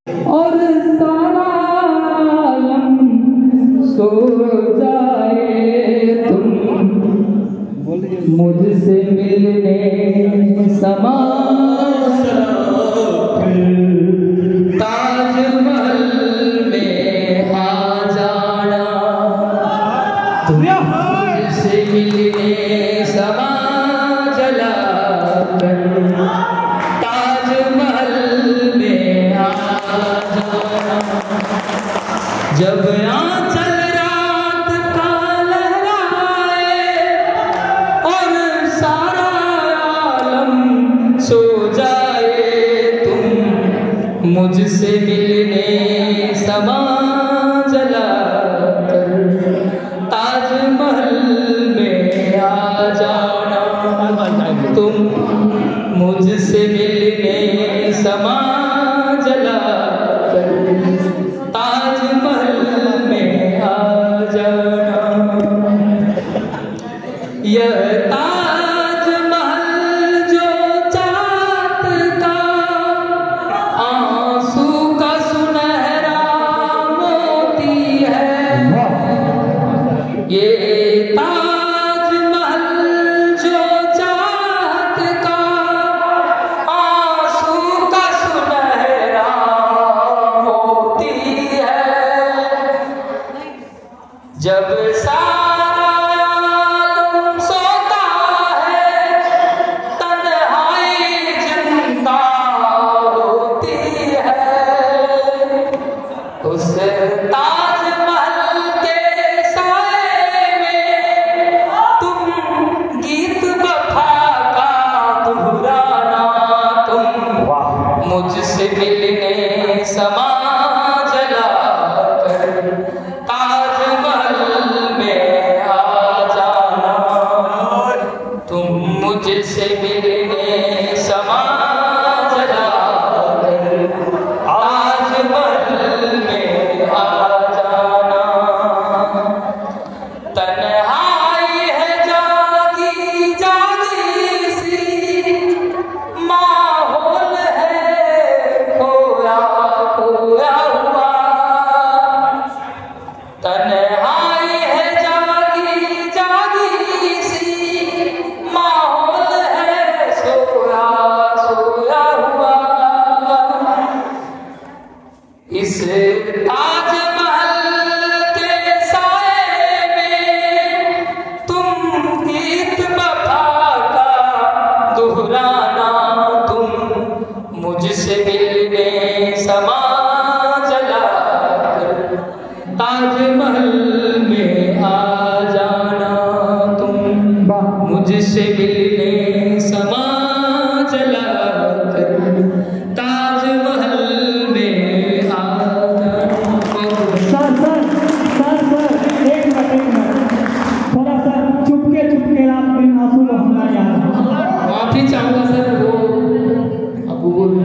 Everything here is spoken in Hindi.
और सारा आलम सो जाए तुम मुझसे मिलने समा ताजमहल में आ जाना मुझसे मिलने समा जला कर ताजमहल में आ जाना जब आंचल रात का लहराए और सारा आलम सो जाए तुम मुझसे मिलने समा जला कर ताजमहल में आ जाना तुम मुझसे मिलने समा जला कर ताजमहल में आ जाना यह ताजमहल जो चाँद का आंसू का सुनहरा मोती है ये ताजमहल जो चाँद का आंसू का सुनहरा मोती है जब सारा आलम सोता है तन्हाई जिंदा होती है उस ताजमहल के साए में तुम गीत वफा का दोहराना तुम मुझसे मिलने समा जला कर ताजमहल में आ जाना तुम मुझसे मिलने समा जला कर ताजमहल में आ जाना तन्हाई है जागी जागी सी माहौल है खोया खोया हुआ तन्हाई है जागी जागी सी माहौल है सोया सोया हुआ इस ताजमहल के साए में तुम गीत वफा का दोहराना तुम मुझसे मिलने समा जला कर ताजमहल में आ जाना तुम मुझसे मिलने